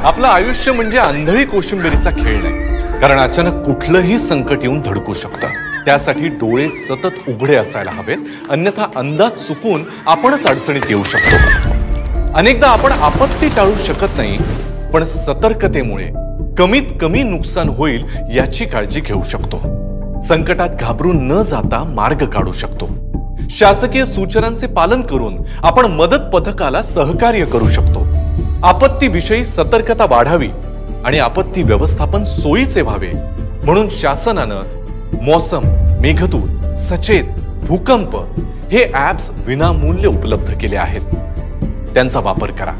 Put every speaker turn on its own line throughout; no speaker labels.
आपलं आयुष्य म्हणजे आंधळी कोशिंबिरीचा खेळ नाही, कारण अचानक कुठलंही संकट येऊन धडकू शकतं। त्यासाठी डोळे सतत उघडे असायला हवेत, अन्यथा अंदाज चुकून आपणच अडचणीत येऊ शकतो। अनेकदा आपण आपत्ती टाळू शकत नाही, पण सतर्कतेमुळे कमीत कमी नुकसान होईल याची काळजी घेऊ शकतो। संकटात घाबरून न जाता मार्ग काढू शकतो। शासकीय सूचनांचे पालन करून आपण मदत पथकाला सहकार्य करू शकतो। आपत्तीविषयी सतर्कता वाढावी आणि आपत्ती व्यवस्थापन सोयीचे व्हावे म्हणून शासनानं मौसम, मेघदूत, सचेत, भूकंप हे ॲप्स विनामूल्य उपलब्ध केले आहेत। त्यांचा वापर करा।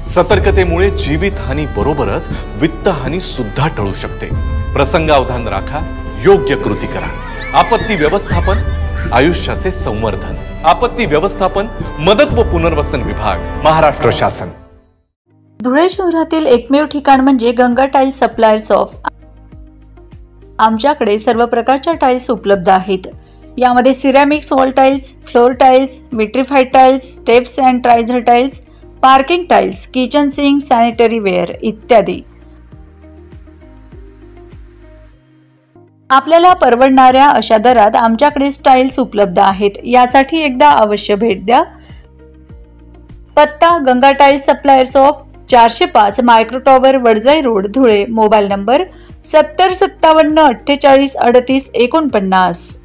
सतर्कतेमुळे जीवितहानी बरोबरच वित्तहानी सुद्धा टळू शकते। प्रसंगावधान राखा, योग्य कृती करा। आपत्ती व्यवस्थापन आयुष्याचे संवर्धन। आपत्ती व्यवस्थापन, मदत व पुनर्वसन विभाग, महाराष्ट्र शासन।
धुळे शहरातील एकमेव ठिकाण म्हणजे गंगा टाइल्स सप्लायर्स ऑफ। आमच्याकडे सर्व प्रकारच्या टाइल्स उपलब्ध आहेत। यामध्ये ceramics wall tiles, floor tiles, vitrified tiles, steps and riser tiles, parking tiles, kitchen sink, sanitary ware इत्यादी। आपल्याला परवडणाऱ्या अशा दरात आमच्याकडे टाइल्स उपलब्ध आहेत। यासाठी एकदा अवश्य भेट द्या। पत्ता Ganga tiles suppliers of, 405 micro tower, Wadjai road, Dhule. Mobile number 7057 48 38 49।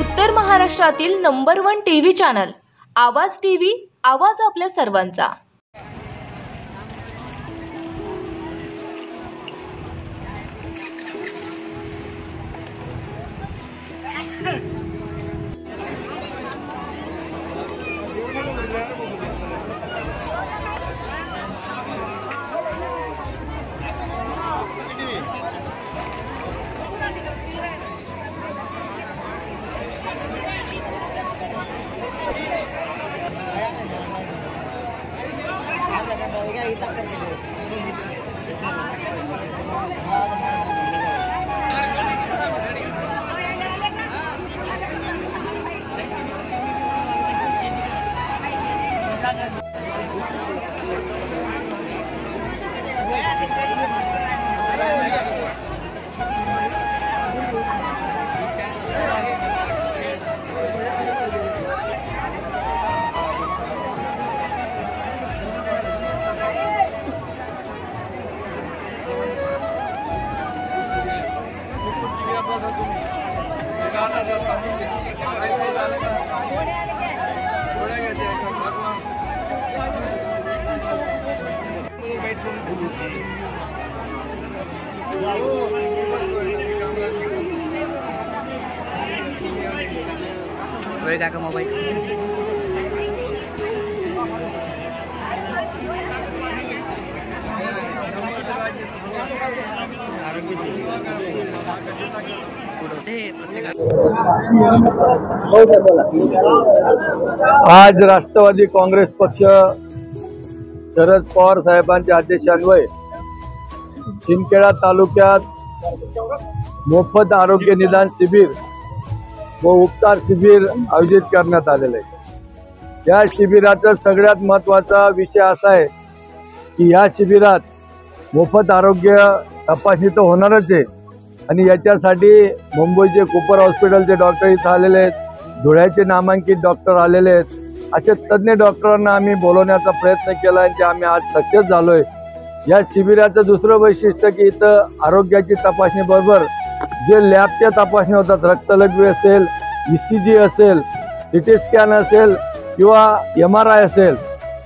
उत्तर महाराष्ट्रातील number 1 TV channel Awaaz TV, Awaaz आपल्या सर्वांचा।
का मोबाइल
आज राष्ट्रवादी काँग्रेस पक्ष शरद पवार साहेबांच्या आदेशान्वये शिंदखेडा तालुक्यात मोफत आरोग्य निदान शिबिर व उपचार शिबिर आयोजित करण्यात आलेले आहे। या शिबिराचा सगळ्यात महत्त्वाचा विषय असा आहे की या शिबिरात मोफत आरोग्य तपासणी तर होणारच आहे आणि याच्यासाठी मुंबईचे कूपर हॉस्पिटलचे डॉक्टर इथं आलेले आहेत, धुळ्याचे नामांकित डॉक्टर आलेले आहेत। असे तज्ञ डॉक्टरांना आम्ही बोलवण्याचा प्रयत्न केला आणि ते आम्ही आज सक्सेस झालोय। या शिबिराचं दुसरं वैशिष्ट्य की इथं आरोग्याची तपासणी बरोबर जे लॅबच्या तपासणी होतात, रक्तलघवी असेल, ECG असेल, CT स्कॅन असेल किंवा MRI असेल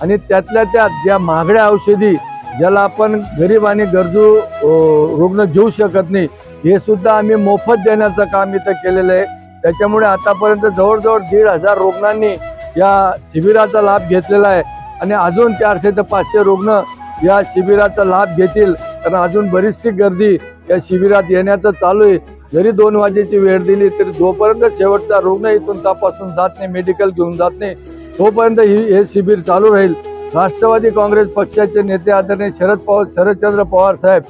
आणि त्यातल्या त्यात ज्या महागड्या औषधी ज्याला आपण गरीब आणि गरजू रुग्ण घेऊ शकत नाही हे सुद्धा आम्ही मोफत देण्याचं काम इथं केलेलं आहे। त्याच्यामुळे आतापर्यंत जवळजवळ 1,500 रुग्णांनी या शिबिराचा लाभ घेतलेला आहे आणि अजून 400 ते 500 रुग्ण या शिबिराचा लाभ घेतील, कारण अजून बरीचशी गर्दी या शिबिरात येण्याचं चालू आहे। जरी 2 वाजेची वेळ दिली तरी जोपर्यंत शेवटचा रुग्ण इथून तपासून जात नाही, मेडिकल घेऊन जात नाही, तोपर्यंत हे शिबिर चालू राहील। राष्ट्रवादी काँग्रेस पक्षाचे नेते आदरणीय शरदचंद्र पवार साहेब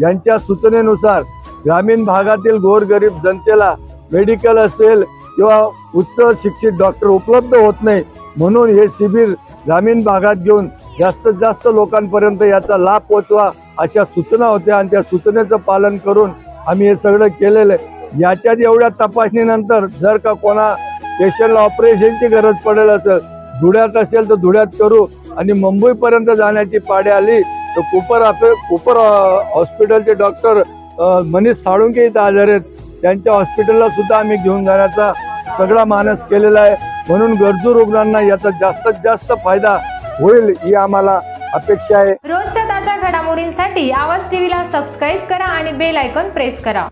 यांच्या सूचनेनुसार ग्रामीण भागातील गोरगरीब जनतेला मेडिकल असेल किंवा उच्च शिक्षित डॉक्टर उपलब्ध होत नाही, म्हणून हे शिबिर ग्रामीण भागात घेऊन जास्तीत जास्त लोकांपर्यंत याचा लाभ पोहोचवा अशा सूचना होत्या आणि त्या सूचनेचं पालन करून आम्ही हे सगळं केलेलं आहे। याच्यात एवढ्या तपासणीनंतर जर का कोणा पेशंटला ऑपरेशनची गरज पडेल असेल, धुळ्यात असेल तर धुळ्यात करू आणि मुंबईपर्यंत जाण्याची पाळी आली तर कुपर हॉस्पिटलचे डॉक्टर मनीष साळुंके इथं हजर आहेत, त्यांच्या हॉस्पिटलला सुद्धा आम्ही घेऊन जाण्याचा सगळा मानस केलेला आहे। म्हणून गरजू रुग्णांना याचा जास्तीत जास्त फायदा होईल ही आम्हाला अपेक्षा आहे।
रोजच्या ताज्या घडामोडींसाठी आवाज टीव्हीला सबस्क्राईब करा आणि बेल आयकॉन प्रेस करा।